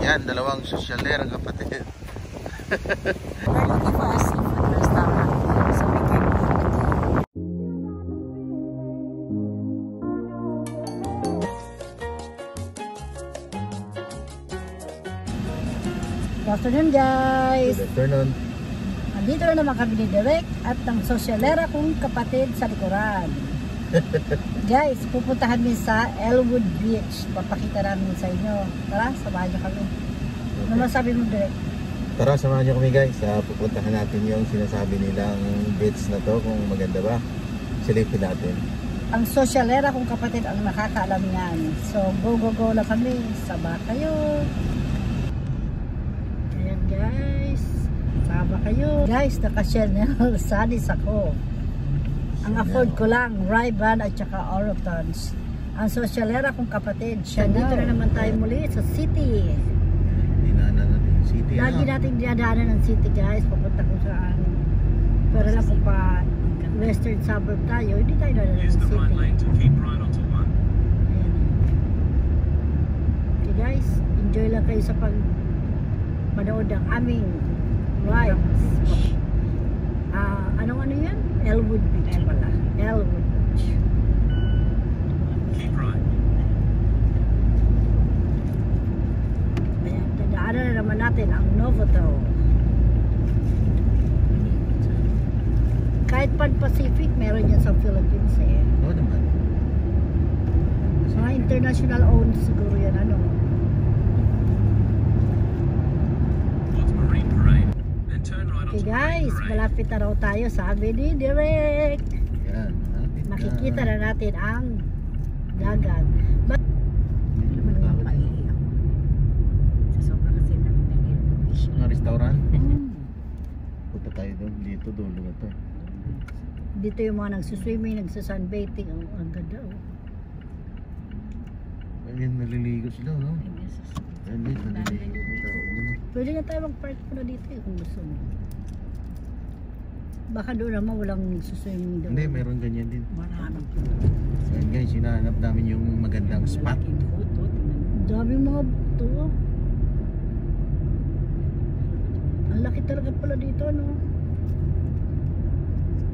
Yan, dalawang sosyalera kapatid. We're looking for a seafood restaurant so we can eat. Good afternoon, guys. Good afternoon. Andito na naman kami ni Derek at ng sosyalera kong kapatid sa likuran. Guys, pupuntahan kami sa Elwood Beach. Papakita namin sa inyo. Tara, samahan niyo kami. Ano masabi mo, Derek? Tara, samahan niyo kami guys. Pupuntahan natin yung sinasabi nilang beach na to, kung maganda ba. Silipin natin. Ang sosyalera kong kapatid ang nakakaalam yan. So, go na kami. Saba kayo. Ayan guys. Saba kayo. Guys, naka-Chanel Sanis ako. Ang afford ko lang, Ray-Ban at saka Orotons. Ang sosyalera kong kapatid, Chanel. Dito na naman tayo muli sa city. Dinaanan natin yung city. Lagi natin dinadaanan ng city guys. Papunta ko saan. Pero lang kung pa western suburb tayo, hindi tayo dadaanan ng city. Ayan. Okay guys, enjoy lang kayo sa manood ng aming rides. Anong ano yan? Elwood Beach pala. Elwood Beach. Ayan, dadaanan na naman natin ang Novotel. Kahit Pan-Pacific, meron yan sa Philippines eh. Oo naman. Mga international owned siguro yan, ano. Okay guys, malapit na raw tayo, sabi ni Derek. Yan, malapit na. Makikita na natin ang dagat. Mga restaurant? Punta tayo doon. Dito, dulo na to. Dito yung mga nagsuswimming, nagsasunbathing. Ang ganda oh. Ayun, naliligo sila, no? Ayun, naliligo. Pwede na tayo mag-park muna dito eh, kung gusto mo. Baka doon naman walang nagsuswimming doon. Hindi, meron ganyan din. Marami. Ayun guys, hinahanap namin yung magandang spot. Daming mga buto. Ang laki talaga pala dito, no?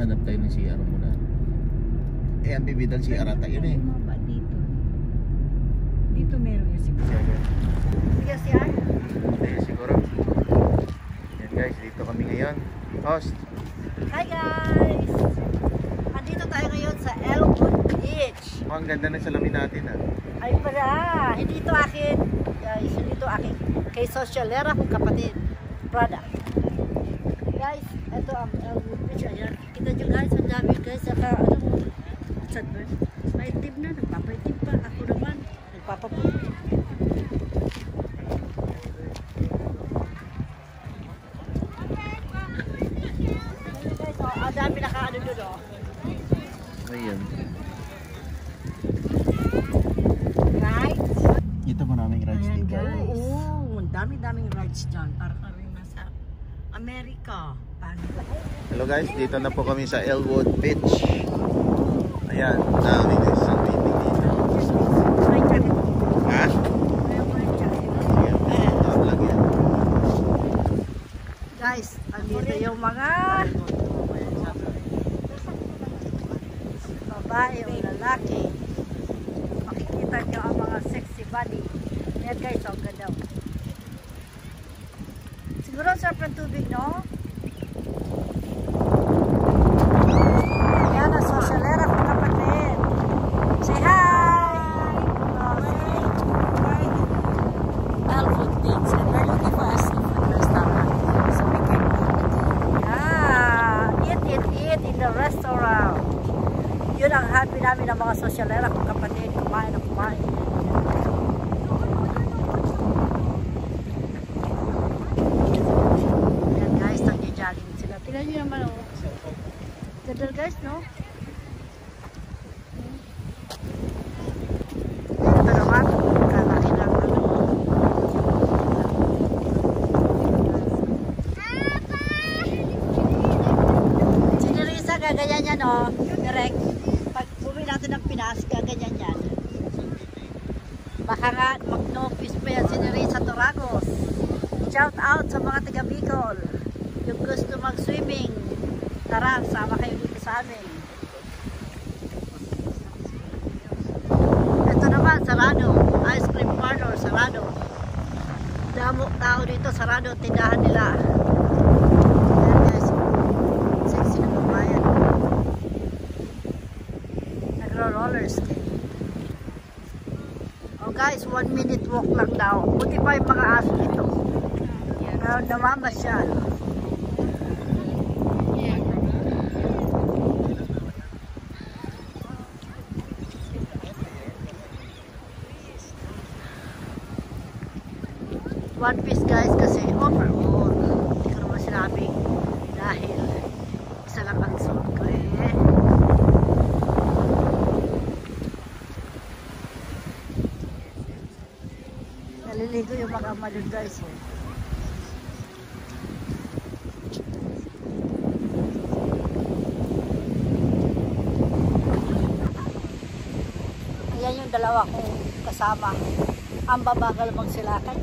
Hanap tayo ng CR muna. Eh, ang bibidal CR ata yun eh. Dito meron yung siguro. Sige siya. Ayun siguro. Yan guys, dito kami ngayon. Host. Hi guys! Andito tayo ngayon sa Elwood Beach. Oh, ang ganda ng salamin natin ah. Ay pala, hindi ito akin. Guys, hindi ito akin. Kay sosyalera kong kapatid. Prada. Guys, ito ang Elwood Beach. Ayan, kita nyo guys, ang dami guys. Saka ano, sunburn. Maitim na, nagpapaitim pa. Ako naman, nagpapaputi. Ang dami nakaano doon oh. Ayun. Rides? Dito maraming rides Ayan dito. guys. Oo, ang dami-daming rides dyan. Para kami nasa Amerika. Hello guys, dito na po kami sa Elwood Beach. Ayan, daming isang meeting dito. May jacket. Ha? May jacket. Ayan, top lang yan. Guys, andito yung mga babae o lalaki. Makikita nyo ang mga sexy body. Ayan guys, ang ganda. Siguro ang sarap ng tubig, no? Ayan, ang sosyalera kong kapatid. Say hi! Elwood Beach. And we're looking for a seafood restaurant so we can eat. Eat in the restaurant. Yun ang happy namin ng mga sosyalera kong kapatid. Kumain na kumain. Ayan guys, nag-jogging sila. Tingnan nyo naman oh. Ganda guys, no? Ito naman, kalaki lang ano. Si Nerissa, gaganyan yan oh. Direct. Pag bumi natin ng Pinas, gaganyan yan. Baka nga mag-no-fish pa yan si Nerissa Torago. Shout out sa mga taga Bicol. Yung gusto mag-swimming, tara, sama kayo dito sa amin. Ito naman, sarado. Ice cream parlor, sarado. Damo tao dito, sarado. Tindahan nila. Ayan guys. Sexy na babayan. Nagro-roller skate. Oh guys, 1 minute walk lang daw. Buti pa yung mga aso dito. Namamasyal. One piece guys kasi overall. Hindi ko naman sinabing dahil isa lang ang suot ko eh. Naliligo yung mga malun guys eh. Ayan yung dalawa kong kasama. Ang babagal magsilakan.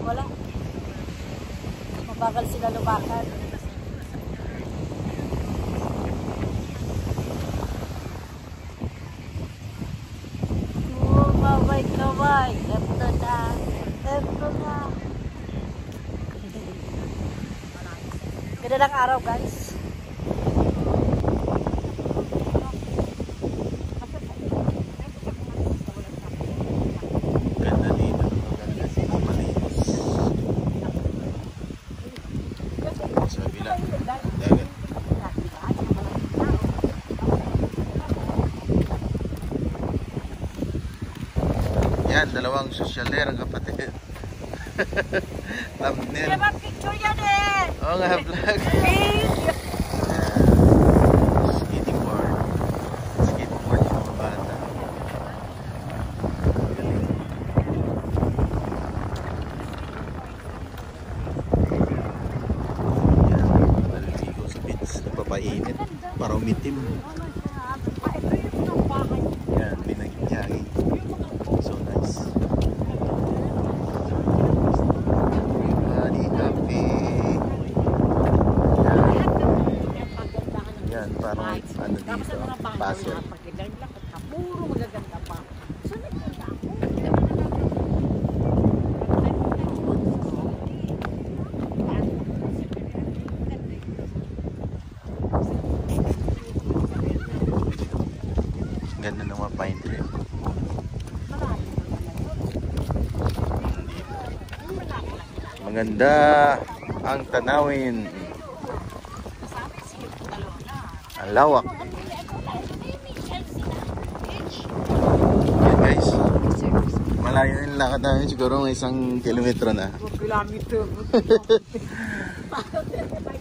Wala. Mabagal sila lumakan. Oh, kaway. Ito na. Ito na. Ganda ng araw guys. Yan, dalawang sosyalerang kapatid. Thumbnail. Diba picture yan eh? Oo nga, vlog. Skateboard. Skateboard yung mga bata. Yan, naliligo sa beach. Napapainit. Para umitim. Yan, pinag-jogging. So nice. Body cafe. Yan, parang ano dito, paso. Puro magaganda pa. Ganda ng mga pine tree. Maganda ang tanawin. Ang lawak. Yan guys. Malayo yung lakad namin, siguro ng 1 kilometro na.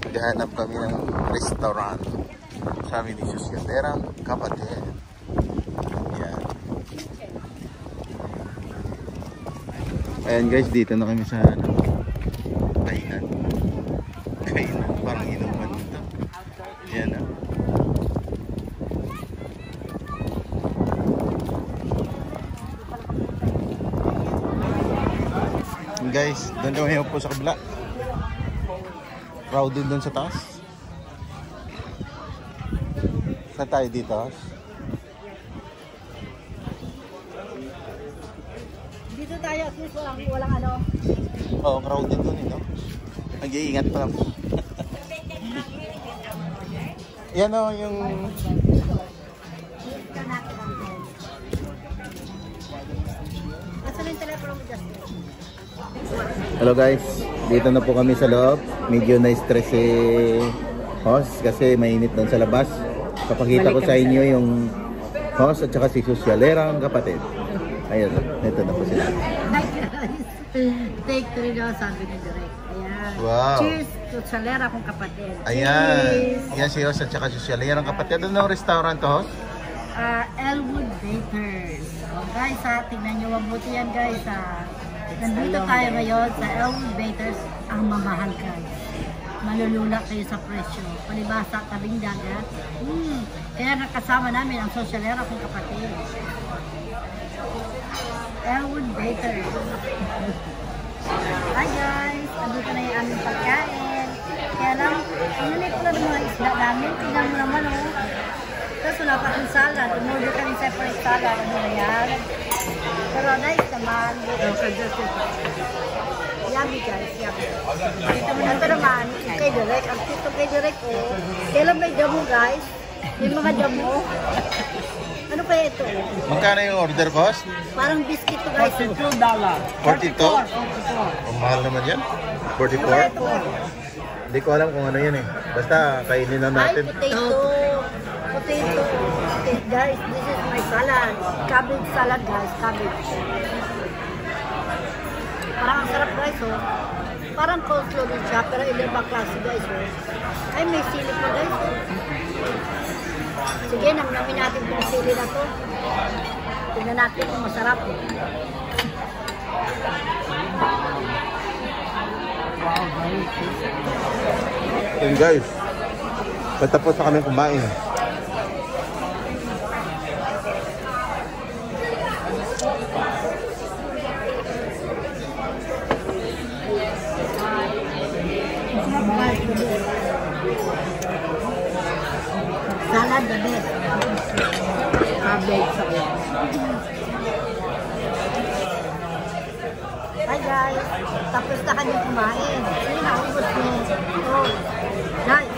Maghahanap kami ng restaurant. Sabi ni Sosyalerang kapatid. Yan. Ayan guys, dito na kami sa kainan. Kainan, parang inuman dito. Yan ah. Guys, doon kami upo sa kabila. Crowded doon sa taas. Saan tayo dito? Dito tayo at least walang ano. Oo, crowded doon eh, no? Nag-iingat pa lang. Yan o, yung... Asan yung telepono mo, Justin? Hello guys, dito na po kami sa loob. Medyo na-stress si host kasi mainit doon sa labas. Papakita ko sa inyo yung host at saka si Sosyalerang kapatid. Ayun, ito na po sila. Hi guys! Take 3 daw, sabi ni Direk. Ayan. Wow! Cheers! Sosyalerang akong kapatid. Ayan. Cheers! Yan si host at saka Sosyalerang kapatid. Ano ang restaurant to, host? Elwood Bakers. So guys ha, tingnan nyo mabuti yan guys ha. Nandito tayo ngayon sa Elwood Bakers. Ang mamahal guys. Malulula kayo sa presyo. Palibasa, tabing dagat. Kaya nakasama namin ang Sosyalerang akong kapatid. Elwood Bakers. Hi guys! namin. Tingnan mo naman, oh. Tapos wala pa akong salad. Umorder kami separate salad. Ano na yan? Pero nice naman. Yummy guys, yummy. Ito naman, kay Direk. Ang tito kay Direk, oh. Kailan may damo guys? May mga damo. Ano kaya ito? Magkano yung order, boss? Parang biscuit to guys. $42. 42? Ang mahal naman yan. 44? Hindi ko alam kung ano yan eh. Basta kainin na Ay, natin. potato. Potato. Okay, guys, this is my salad. Cabbage salad, guys. Cabbage. Parang ang sarap, guys, oh. Parang coleslaw din siya, pero ibang klase, guys, oh. Ay, may sili pa, guys, oh. Sige, namin natin kung sili na to. Tignan natin kung masarap. Yun guys, patapos na kami kumain. Salad the best. Cabbage salad. Hi guys, tapos na kami kumain. Sige na, ubos mo. Oh, guys,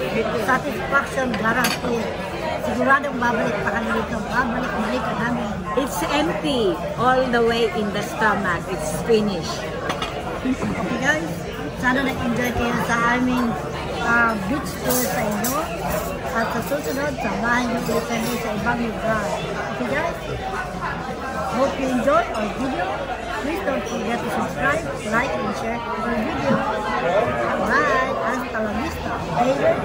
satisfaction guaranteed. Siguradong babalik pa kami dito. Babalik ka namin. It's empty all the way in the stomach. It's finished. Okay guys, sana nag-enjoy kayo sa aming beach tour sa inyo. At sa susunod, samahan niyo ulit kami sa ibang lugar. Okay guys, hope you enjoy our video. Please don't forget to subscribe, like, and share our video. Bye! Hasta la vista, baby!